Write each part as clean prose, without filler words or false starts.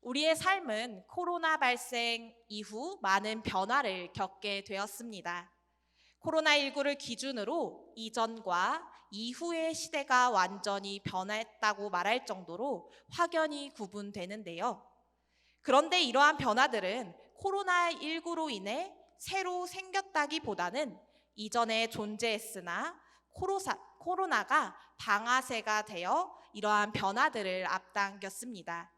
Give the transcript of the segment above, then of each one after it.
우리의 삶은 코로나 발생 이후 많은 변화를 겪게 되었습니다. 코로나19를 기준으로 이전과 이후의 시대가 완전히 변했다고 말할 정도로 확연히 구분되는데요. 그런데 이러한 변화들은 코로나19로 인해 새로 생겼다기보다는 이전에 존재했으나 코로나가 방아쇠가 되어 이러한 변화들을 앞당겼습니다.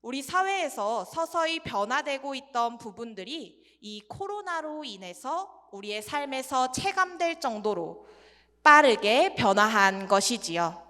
우리 사회에서 서서히 변화되고 있던 부분들이 이 코로나로 인해서 우리의 삶에서 체감될 정도로 빠르게 변화한 것이지요.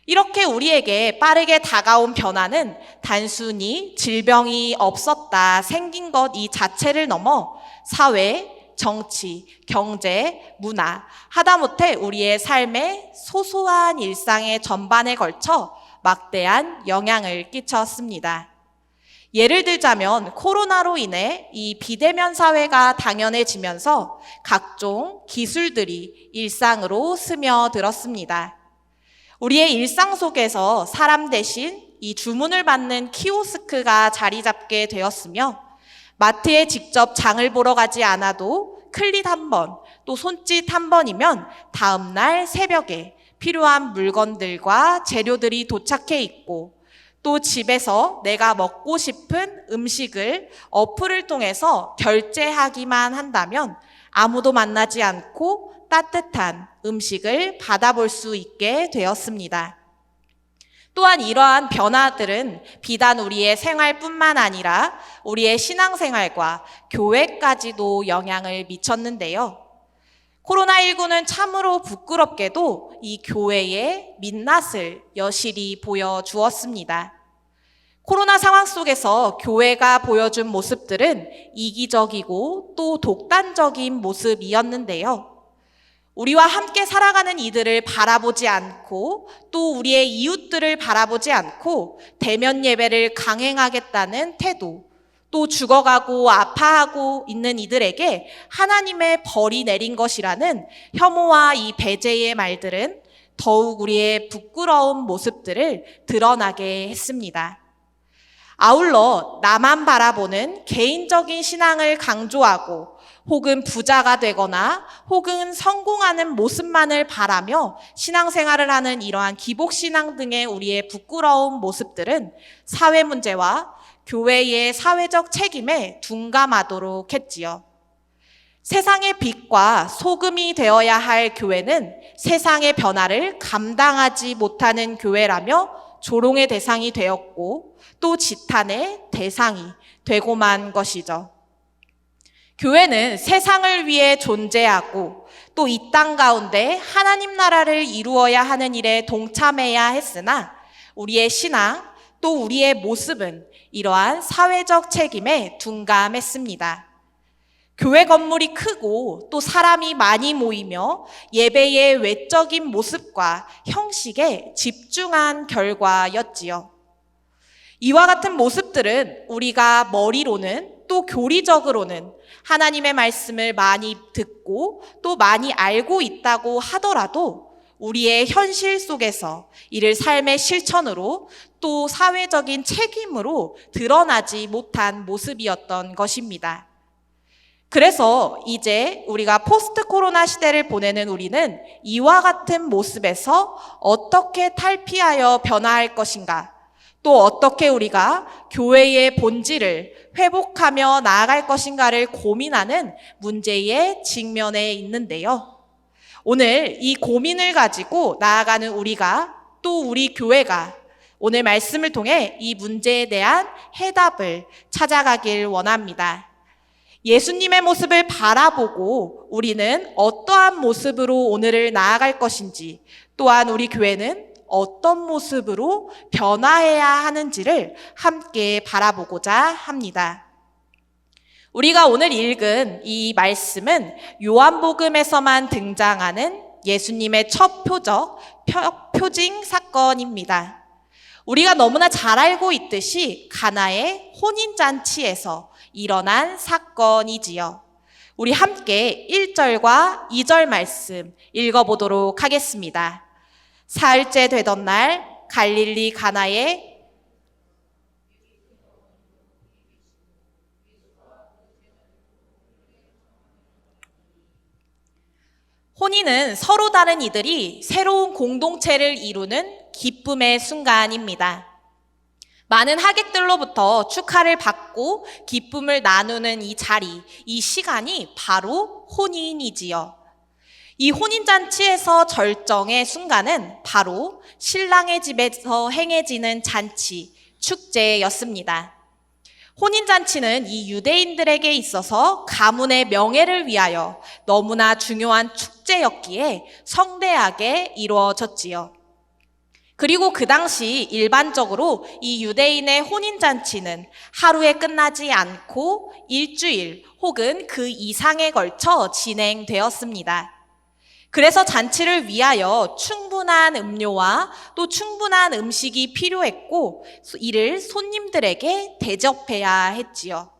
이렇게 우리에게 빠르게 다가온 변화는 단순히 질병이 없었다, 생긴 것 이 자체를 넘어 사회, 정치, 경제, 문화, 하다못해 우리의 삶의 소소한 일상의 전반에 걸쳐 막대한 영향을 끼쳤습니다. 예를 들자면 코로나로 인해 이 비대면 사회가 당연해지면서 각종 기술들이 일상으로 스며들었습니다. 우리의 일상 속에서 사람 대신 이 주문을 받는 키오스크가 자리 잡게 되었으며 마트에 직접 장을 보러 가지 않아도 클릭 한 번, 또 손짓 한 번이면 다음 날 새벽에 필요한 물건들과 재료들이 도착해 있고 또 집에서 내가 먹고 싶은 음식을 어플을 통해서 결제하기만 한다면 아무도 만나지 않고 따뜻한 음식을 받아볼 수 있게 되었습니다. 또한 이러한 변화들은 비단 우리의 생활뿐만 아니라 우리의 신앙생활과 교회까지도 영향을 미쳤는데요. 코로나19는 참으로 부끄럽게도 이 교회의 민낯을 여실히 보여주었습니다. 코로나 상황 속에서 교회가 보여준 모습들은 이기적이고 또 독단적인 모습이었는데요. 우리와 함께 살아가는 이들을 바라보지 않고 또 우리의 이웃들을 바라보지 않고 대면 예배를 강행하겠다는 태도, 또 죽어가고 아파하고 있는 이들에게 하나님의 벌이 내린 것이라는 혐오와 이 배제의 말들은 더욱 우리의 부끄러운 모습들을 드러나게 했습니다. 아울러 나만 바라보는 개인적인 신앙을 강조하고 혹은 부자가 되거나 혹은 성공하는 모습만을 바라며 신앙생활을 하는 이러한 기복신앙 등의 우리의 부끄러운 모습들은 사회 문제와 교회의 사회적 책임에 둔감하도록 했지요. 세상의 빛과 소금이 되어야 할 교회는 세상의 변화를 감당하지 못하는 교회라며 조롱의 대상이 되었고 또 지탄의 대상이 되고만 것이죠. 교회는 세상을 위해 존재하고 또 이 땅 가운데 하나님 나라를 이루어야 하는 일에 동참해야 했으나 우리의 신앙 또 우리의 모습은 이러한 사회적 책임에 둔감했습니다. 교회 건물이 크고 또 사람이 많이 모이며 예배의 외적인 모습과 형식에 집중한 결과였지요. 이와 같은 모습들은 우리가 머리로는 또 교리적으로는 하나님의 말씀을 많이 듣고 또 많이 알고 있다고 하더라도 우리의 현실 속에서 이를 삶의 실천으로 또 사회적인 책임으로 드러나지 못한 모습이었던 것입니다. 그래서 이제 우리가 포스트 코로나 시대를 보내는 우리는 이와 같은 모습에서 어떻게 탈피하여 변화할 것인가, 또 어떻게 우리가 교회의 본질을 회복하며 나아갈 것인가를 고민하는 문제에 직면해 있는데요. 오늘 이 고민을 가지고 나아가는 우리가 또 우리 교회가 오늘 말씀을 통해 이 문제에 대한 해답을 찾아가길 원합니다. 예수님의 모습을 바라보고 우리는 어떠한 모습으로 오늘을 나아갈 것인지, 또한 우리 교회는 어떤 모습으로 변화해야 하는지를 함께 바라보고자 합니다. 우리가 오늘 읽은 이 말씀은 요한복음에서만 등장하는 예수님의 첫 표징 사건입니다. 우리가 너무나 잘 알고 있듯이 가나의 혼인잔치에서 일어난 사건이지요. 우리 함께 1절과 2절 말씀 읽어보도록 하겠습니다. 사흘째 되던 날 갈릴리 가나에 혼인은 서로 다른 이들이 새로운 공동체를 이루는 기쁨의 순간입니다. 많은 하객들로부터 축하를 받고 기쁨을 나누는 이 자리, 이 시간이 바로 혼인이지요. 이 혼인잔치에서 절정의 순간은 바로 신랑의 집에서 행해지는 잔치, 축제였습니다. 혼인잔치는 이 유대인들에게 있어서 가문의 명예를 위하여 너무나 중요한 축제였기에 성대하게 이루어졌지요. 그리고 그 당시 일반적으로 이 유대인의 혼인잔치는 하루에 끝나지 않고 일주일 혹은 그 이상에 걸쳐 진행되었습니다. 그래서 잔치를 위하여 충분한 음료와 또 충분한 음식이 필요했고 이를 손님들에게 대접해야 했지요.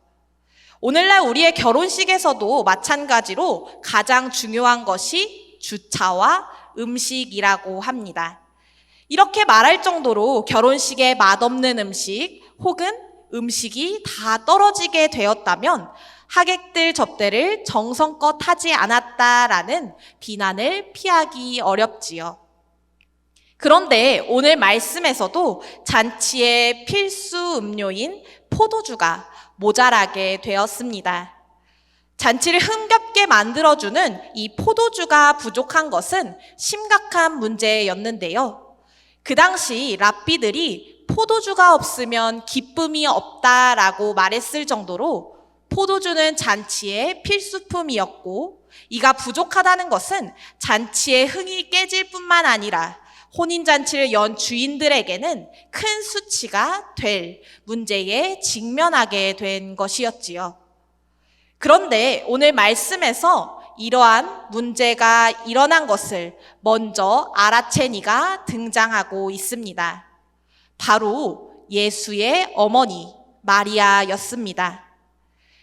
오늘날 우리의 결혼식에서도 마찬가지로 가장 중요한 것이 주차와 음식이라고 합니다. 이렇게 말할 정도로 결혼식에 맛없는 음식 혹은 음식이 다 떨어지게 되었다면 하객들 접대를 정성껏 하지 않았다라는 비난을 피하기 어렵지요. 그런데 오늘 말씀에서도 잔치의 필수 음료인 포도주가 모자라게 되었습니다. 잔치를 흥겹게 만들어주는 이 포도주가 부족한 것은 심각한 문제였는데요. 그 당시 랍비들이 포도주가 없으면 기쁨이 없다라고 말했을 정도로 포도주는 잔치의 필수품이었고 이가 부족하다는 것은 잔치의 흥이 깨질 뿐만 아니라 혼인잔치를 연 주인들에게는 큰 수치가 될 문제에 직면하게 된 것이었지요. 그런데 오늘 말씀에서 이러한 문제가 일어난 것을 먼저 알아챈 이가 등장하고 있습니다. 바로 예수의 어머니 마리아였습니다.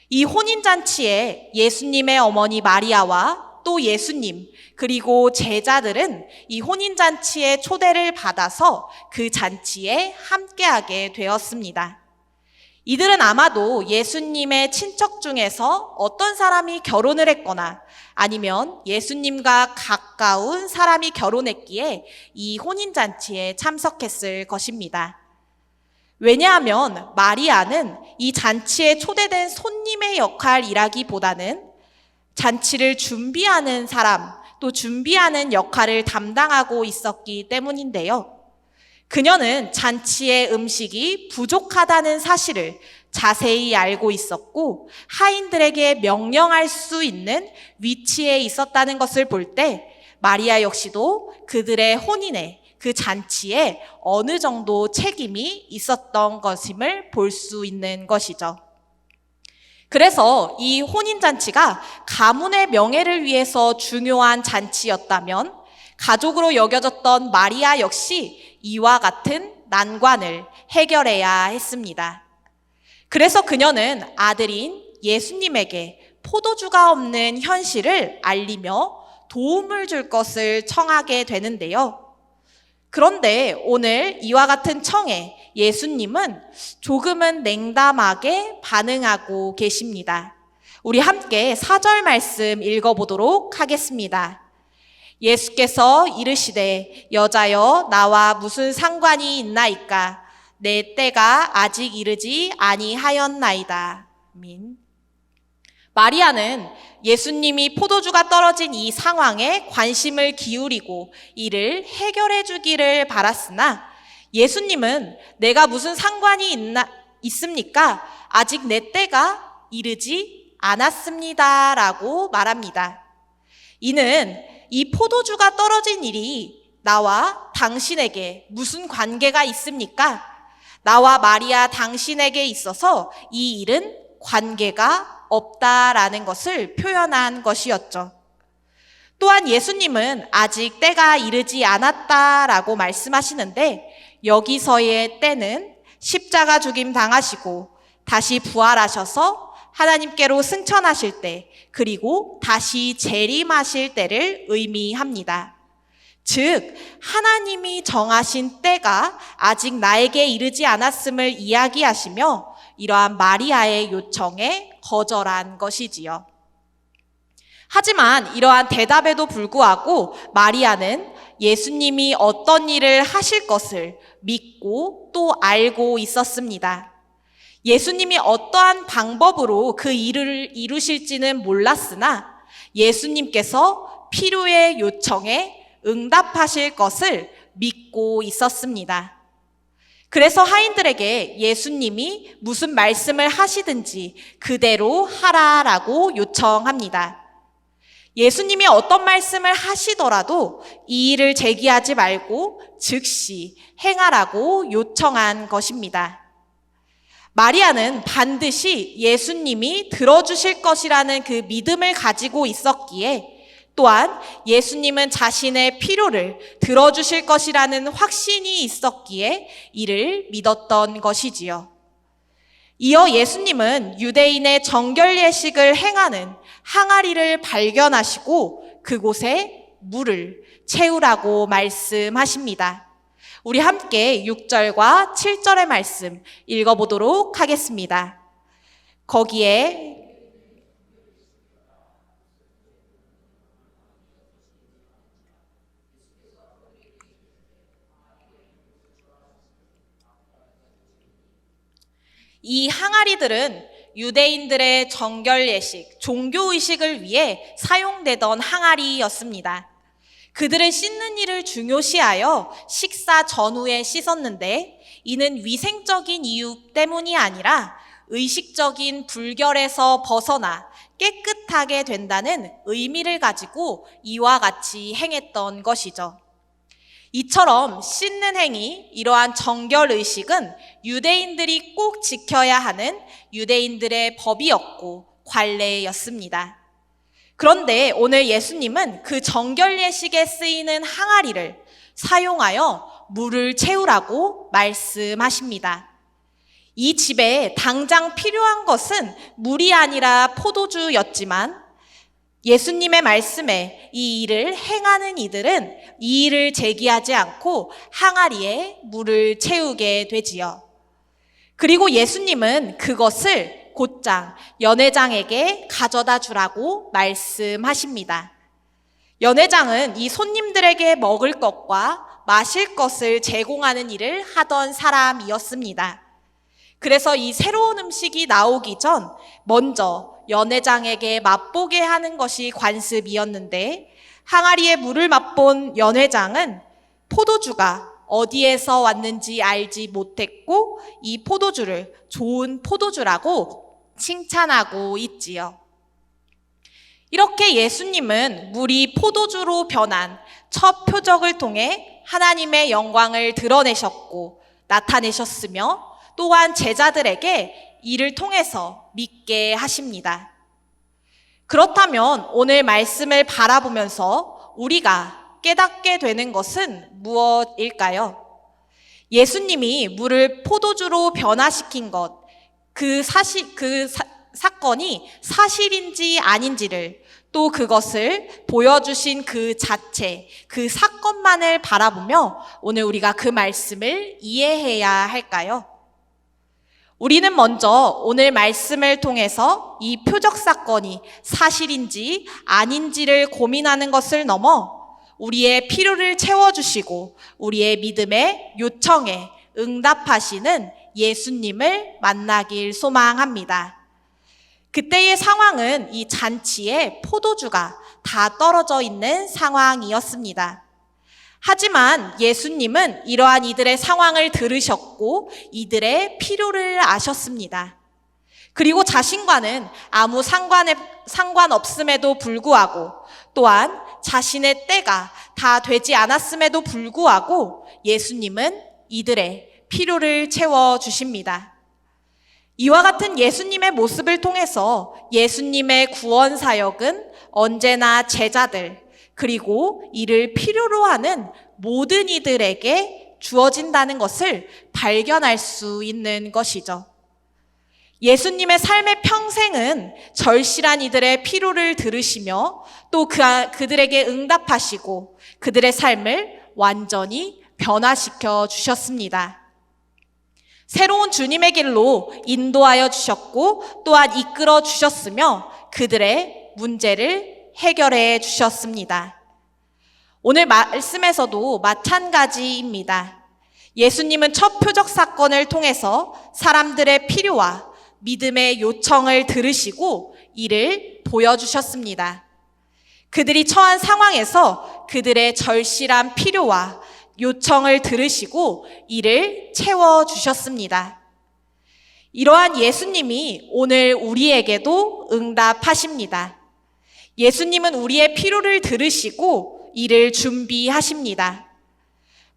이 혼인잔치에 예수님의 어머니 마리아와 또 예수님 그리고 제자들은 이 혼인잔치의 초대를 받아서 그 잔치에 함께하게 되었습니다. 이들은 아마도 예수님의 친척 중에서 어떤 사람이 결혼을 했거나 아니면 예수님과 가까운 사람이 결혼했기에 이 혼인잔치에 참석했을 것입니다. 왜냐하면 마리아는 이 잔치에 초대된 손님의 역할이라기보다는 잔치를 준비하는 사람, 또 준비하는 역할을 담당하고 있었기 때문인데요. 그녀는 잔치의 음식이 부족하다는 사실을 자세히 알고 있었고 하인들에게 명령할 수 있는 위치에 있었다는 것을 볼 때 마리아 역시도 그들의 혼인에 그 잔치에 어느 정도 책임이 있었던 것임을 볼 수 있는 것이죠. 그래서 이 혼인잔치가 가문의 명예를 위해서 중요한 잔치였다면 가족으로 여겨졌던 마리아 역시 이와 같은 난관을 해결해야 했습니다. 그래서 그녀는 아들인 예수님에게 포도주가 없는 현실을 알리며 도움을 줄 것을 청하게 되는데요. 그런데 오늘 이와 같은 청에 예수님은 조금은 냉담하게 반응하고 계십니다. 우리 함께 4절 말씀 읽어보도록 하겠습니다. 예수께서 이르시되 여자여 나와 무슨 상관이 있나이까 내 때가 아직 이르지 아니하였나이다. 아멘. 마리아는 예수님이 포도주가 떨어진 이 상황에 관심을 기울이고 이를 해결해 주기를 바랐으나 예수님은 내가 무슨 상관이 있습니까? 아직 내 때가 이르지 않았습니다. 라고 말합니다. 이는 이 포도주가 떨어진 일이 나와 당신에게 무슨 관계가 있습니까? 나와 마리아 당신에게 있어서 이 일은 관계가 없다라는 것을 표현한 것이었죠. 또한 예수님은 아직 때가 이르지 않았다라고 말씀하시는데 여기서의 때는 십자가 죽임 당하시고 다시 부활하셔서 하나님께로 승천하실 때 그리고 다시 재림하실 때를 의미합니다. 즉, 하나님이 정하신 때가 아직 나에게 이르지 않았음을 이야기하시며 이러한 마리아의 요청에 거절한 것이지요. 하지만 이러한 대답에도 불구하고 마리아는 예수님이 어떤 일을 하실 것을 믿고 또 알고 있었습니다. 예수님이 어떠한 방법으로 그 일을 이루실지는 몰랐으나 예수님께서 필요의 요청에 응답하실 것을 믿고 있었습니다. 그래서 하인들에게 예수님이 무슨 말씀을 하시든지 그대로 하라라고 요청합니다. 예수님이 어떤 말씀을 하시더라도 이 일을 제기하지 말고 즉시 행하라고 요청한 것입니다. 마리아는 반드시 예수님이 들어주실 것이라는 그 믿음을 가지고 있었기에 또한 예수님은 자신의 필요를 들어주실 것이라는 확신이 있었기에 이를 믿었던 것이지요. 이어 예수님은 유대인의 정결 예식을 행하는 항아리를 발견하시고 그곳에 물을 채우라고 말씀하십니다. 우리 함께 6절과 7절의 말씀 읽어보도록 하겠습니다. 거기에 이 항아리들은 유대인들의 정결 예식, 종교 의식을 위해 사용되던 항아리였습니다. 그들은 씻는 일을 중요시하여 식사 전후에 씻었는데 이는 위생적인 이유 때문이 아니라 의식적인 불결에서 벗어나 깨끗하게 된다는 의미를 가지고 이와 같이 행했던 것이죠. 이처럼 씻는 행위, 이러한 정결 의식은 유대인들이 꼭 지켜야 하는 유대인들의 법이었고 관례였습니다. 그런데 오늘 예수님은 그 정결 예식에 쓰이는 항아리를 사용하여 물을 채우라고 말씀하십니다. 이 집에 당장 필요한 것은 물이 아니라 포도주였지만 예수님의 말씀에 이 일을 행하는 이들은 이 일을 제기하지 않고 항아리에 물을 채우게 되지요. 그리고 예수님은 그것을 곧장 연회장에게 가져다 주라고 말씀하십니다. 연회장은 이 손님들에게 먹을 것과 마실 것을 제공하는 일을 하던 사람이었습니다. 그래서 이 새로운 음식이 나오기 전 먼저 연회장에게 맛보게 하는 것이 관습이었는데 항아리에 물을 맛본 연회장은 포도주가 어디에서 왔는지 알지 못했고 이 포도주를 좋은 포도주라고 칭찬하고 있지요. 이렇게 예수님은 물이 포도주로 변한 첫 표적을 통해 하나님의 영광을 드러내셨고 나타내셨으며 또한 제자들에게 이를 통해서 믿게 하십니다. 그렇다면 오늘 말씀을 바라보면서 우리가 깨닫게 되는 것은 무엇일까요? 예수님이 물을 포도주로 변화시킨 것, 사건이 사실인지 아닌지를 또 그것을 보여주신 그 자체, 그 사건만을 바라보며 오늘 우리가 그 말씀을 이해해야 할까요? 우리는 먼저 오늘 말씀을 통해서 이 표적 사건이 사실인지 아닌지를 고민하는 것을 넘어 우리의 필요를 채워주시고 우리의 믿음의 요청에 응답하시는 예수님을 만나길 소망합니다. 그때의 상황은 이 잔치에 포도주가 다 떨어져 있는 상황이었습니다. 하지만 예수님은 이러한 이들의 상황을 들으셨고 이들의 필요를 아셨습니다. 그리고 자신과는 아무 상관없음에도 불구하고 또한 자신의 때가 다 되지 않았음에도 불구하고 예수님은 이들의 필요를 채워주십니다. 이와 같은 예수님의 모습을 통해서 예수님의 구원 사역은 언제나 제자들 그리고 이를 필요로 하는 모든 이들에게 주어진다는 것을 발견할 수 있는 것이죠. 예수님의 삶의 평생은 절실한 이들의 필요를 들으시며 또 그들에게 응답하시고 그들의 삶을 완전히 변화시켜 주셨습니다. 새로운 주님의 길로 인도하여 주셨고 또한 이끌어 주셨으며 그들의 문제를 해결해 주셨습니다. 오늘 말씀에서도 마찬가지입니다. 예수님은 첫 표적 사건을 통해서 사람들의 필요와 믿음의 요청을 들으시고 이를 보여주셨습니다. 그들이 처한 상황에서 그들의 절실한 필요와 요청을 들으시고 이를 채워주셨습니다. 이러한 예수님이 오늘 우리에게도 응답하십니다. 예수님은 우리의 필요를 들으시고 이를 준비하십니다.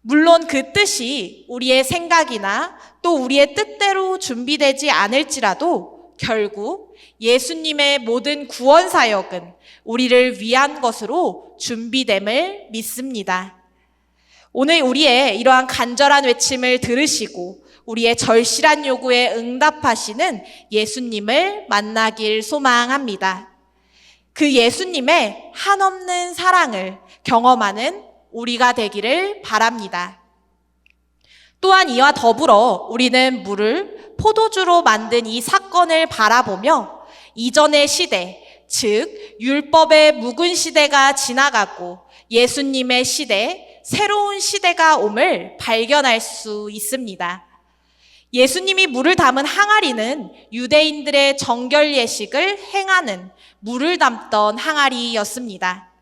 물론 그 뜻이 우리의 생각이나 또 우리의 뜻대로 준비되지 않을지라도 결국 예수님의 모든 구원 사역은 우리를 위한 것으로 준비됨을 믿습니다. 오늘 우리의 이러한 간절한 외침을 들으시고 우리의 절실한 요구에 응답하시는 예수님을 만나길 소망합니다. 그 예수님의 한없는 사랑을 경험하는 우리가 되기를 바랍니다. 또한 이와 더불어 우리는 물을 포도주로 만든 이 사건을 바라보며 이전의 시대, 즉 율법의 묵은 시대가 지나가고 예수님의 시대, 새로운 시대가 옴을 발견할 수 있습니다. 예수님이 물을 담은 항아리는 유대인들의 정결 예식을 행하는 물을 담던 항아리였습니다.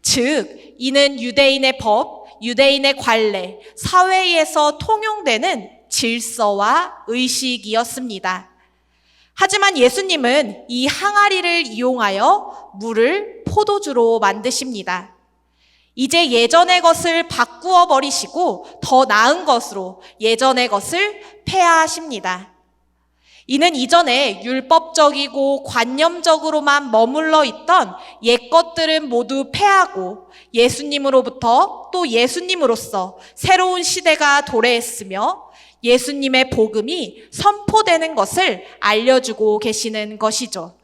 즉, 이는 유대인의 법, 유대인의 관례, 사회에서 통용되는 질서와 의식이었습니다. 하지만 예수님은 이 항아리를 이용하여 물을 포도주로 만드십니다. 이제 예전의 것을 바꾸어 버리시고 더 나은 것으로 예전의 것을 폐하하십니다. 이는 이전에 율법적이고 관념적으로만 머물러 있던 옛 것들은 모두 폐하고 예수님으로부터 또 예수님으로서 새로운 시대가 도래했으며 예수님의 복음이 선포되는 것을 알려주고 계시는 것이죠.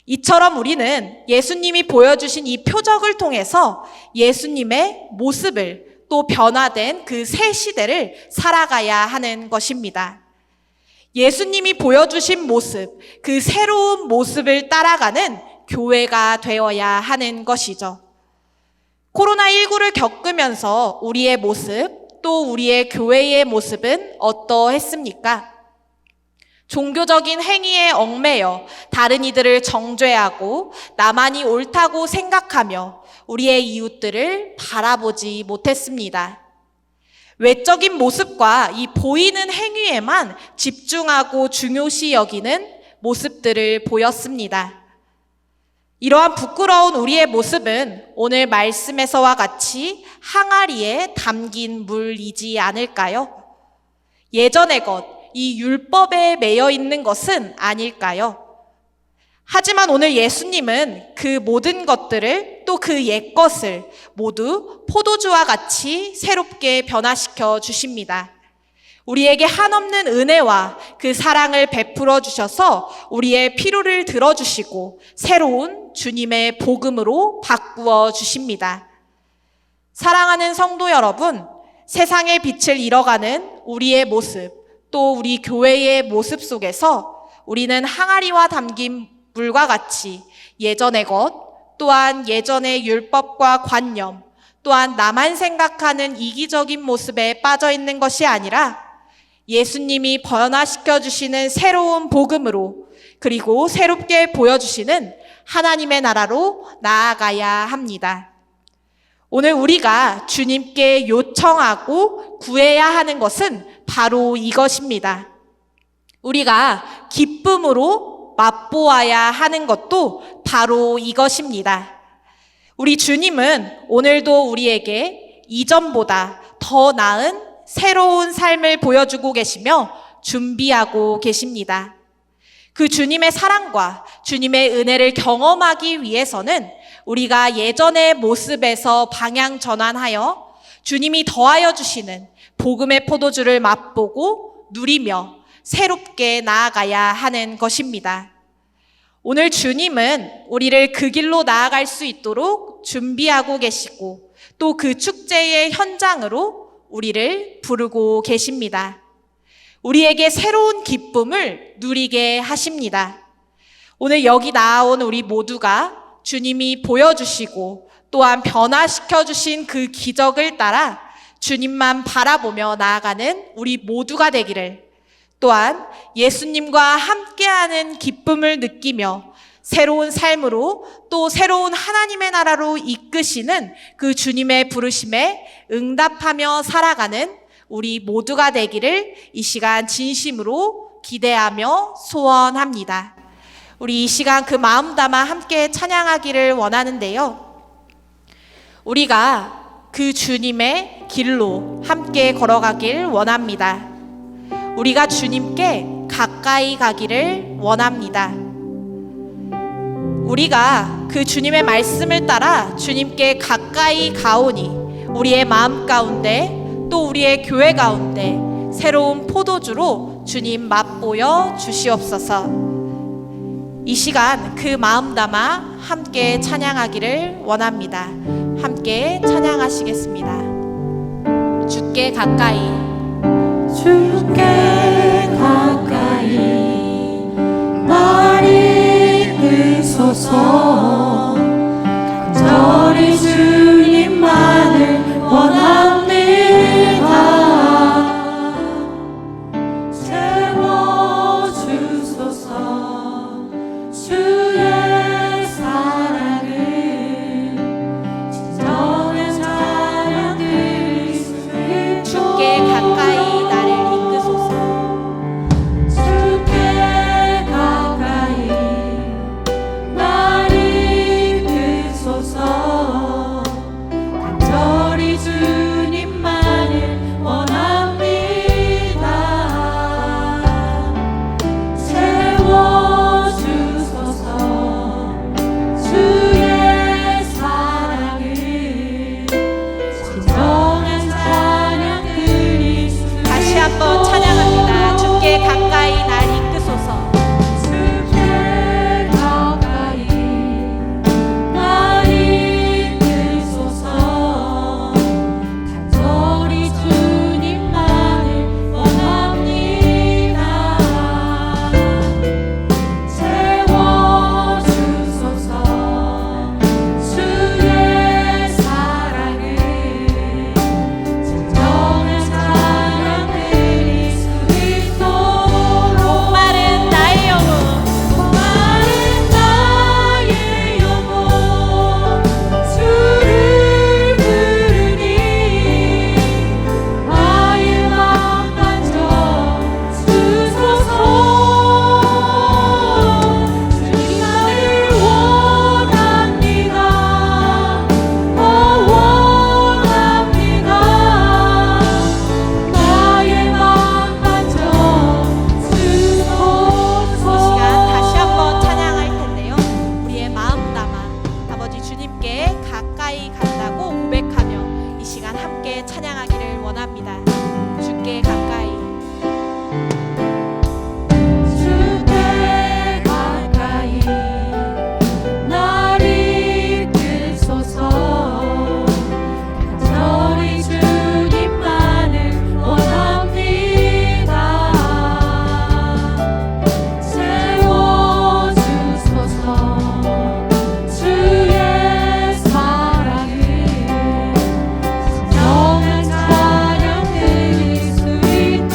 이처럼 우리는 예수님이 보여주신 이 표적을 통해서 예수님의 모습을 또 변화된 그 새 시대를 살아가야 하는 것입니다. 예수님이 보여주신 모습, 그 새로운 모습을 따라가는 교회가 되어야 하는 것이죠. 코로나19를 겪으면서 우리의 모습, 또 우리의 교회의 모습은 어떠했습니까? 종교적인 행위에 얽매여 다른 이들을 정죄하고 나만이 옳다고 생각하며 우리의 이웃들을 바라보지 못했습니다. 외적인 모습과 이 보이는 행위에만 집중하고 중요시 여기는 모습들을 보였습니다. 이러한 부끄러운 우리의 모습은 오늘 말씀에서와 같이 항아리에 담긴 물이지 않을까요? 예전의 것, 이 율법에 매여 있는 것은 아닐까요? 하지만 오늘 예수님은 그 모든 것들을 또 그 옛 것을 모두 포도주와 같이 새롭게 변화시켜 주십니다. 우리에게 한없는 은혜와 그 사랑을 베풀어 주셔서 우리의 필요를 들어주시고 새로운 주님의 복음으로 바꾸어 주십니다. 사랑하는 성도 여러분, 세상의 빛을 잃어가는 우리의 모습, 또 우리 교회의 모습 속에서 우리는 항아리와 담긴 물과 같이 예전의 것, 또한 예전의 율법과 관념, 또한 나만 생각하는 이기적인 모습에 빠져 있는 것이 아니라 예수님이 변화시켜 주시는 새로운 복음으로 그리고 새롭게 보여주시는 하나님의 나라로 나아가야 합니다. 오늘 우리가 주님께 요청하고 구해야 하는 것은 바로 이것입니다. 우리가 기쁨으로 맛보아야 하는 것도 바로 이것입니다. 우리 주님은 오늘도 우리에게 이전보다 더 나은 새로운 삶을 보여주고 계시며 준비하고 계십니다. 그 주님의 사랑과 주님의 은혜를 경험하기 위해서는 우리가 예전의 모습에서 방향 전환하여 주님이 더하여 주시는 복음의 포도주를 맛보고 누리며 새롭게 나아가야 하는 것입니다. 오늘 주님은 우리를 그 길로 나아갈 수 있도록 준비하고 계시고 또 그 축제의 현장으로 우리를 부르고 계십니다. 우리에게 새로운 기쁨을 누리게 하십니다. 오늘 여기 나온 우리 모두가 주님이 보여주시고 또한 변화시켜 주신 그 기적을 따라 주님만 바라보며 나아가는 우리 모두가 되기를, 또한 예수님과 함께하는 기쁨을 느끼며 새로운 삶으로 또 새로운 하나님의 나라로 이끄시는 그 주님의 부르심에 응답하며 살아가는 우리 모두가 되기를 이 시간 진심으로 기대하며 소원합니다. 우리 이 시간 그 마음 담아 함께 찬양하기를 원하는데요. 우리가 그 주님의 길로 함께 걸어가길 원합니다. 우리가 주님께 가까이 가기를 원합니다. 우리가 그 주님의 말씀을 따라 주님께 가까이 가오니 우리의 마음 가운데 또 우리의 교회 가운데 새로운 포도주로 주님 맛보여 주시옵소서. 이 시간 그 마음 담아 함께 찬양하기를 원합니다. 함께 찬양하시겠습니다. 주께 가까이, 주께 가까이 날 이끄소서. 간절히 주님만을 원합니다. 채워주소서. 주의 사랑을 진정한 찬양 드리시길. 주께 가까이 나를 이끄소서. 주께 가까이 날 이끄소서. 간절히 주님만을 원합니다. 채워주소서. 주의 사랑을 진정한 찬양 드리소서. 다시 한번 찬양합니다. 주께 가까이 날 이끄소서. 주께 가까이 날 이끄소서. 간절히 주님만을 원합니다. 채워주소서. 주의 사랑을 진정한 찬양 드릴 수 있도록. 목마른 나의 영혼, 목마른 나의 영혼 주를 부르니 나의 맘 만져주소서. 주님만을 원합니다. 원합니다. 나의 맘 만져주소서. 이 시간 다시 한번 찬양할 텐데요. 우리의 마음 담아 아버지 주님께 가까이 간다고 고백하며 이 시간 함께 찬양하기를 원합니다. 주께 가까이, 주께 가까이 날 이끄소서. 간절히 주님만을 원합니다. 채워주소서. 주의 사랑을 진정한 찬양 드릴 수 있도록.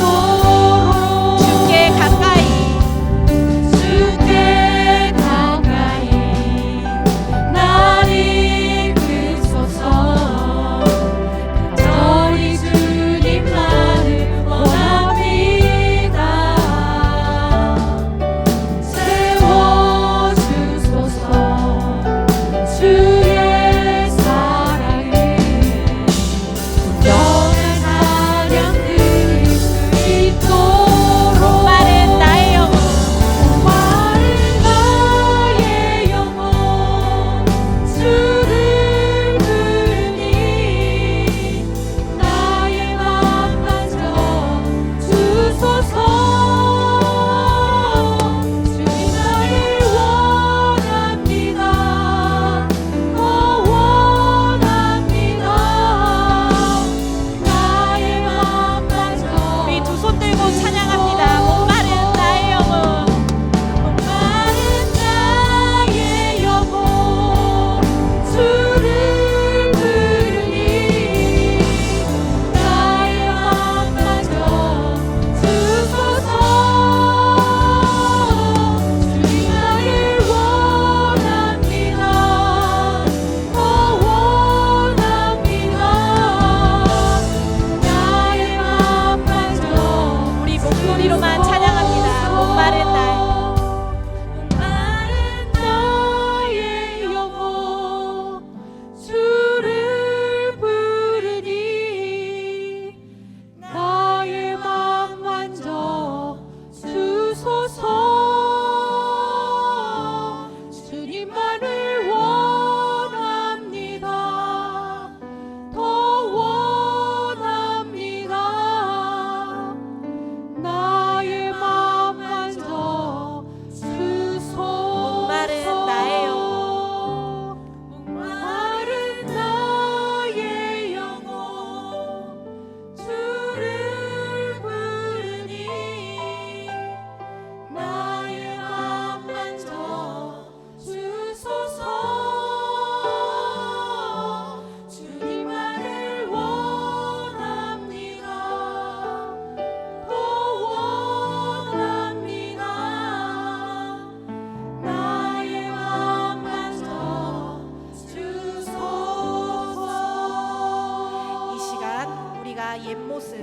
우리가 옛 모습,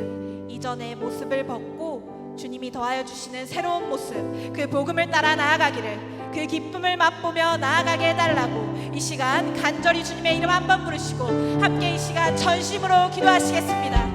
이전의 모습을 벗고 주님이 더하여 주시는 새로운 모습, 그 복음을 따라 나아가기를, 그 기쁨을 맛보며 나아가게 해달라고 이 시간 간절히 주님의 이름 한번 부르시고 함께 이 시간 전심으로 기도하시겠습니다.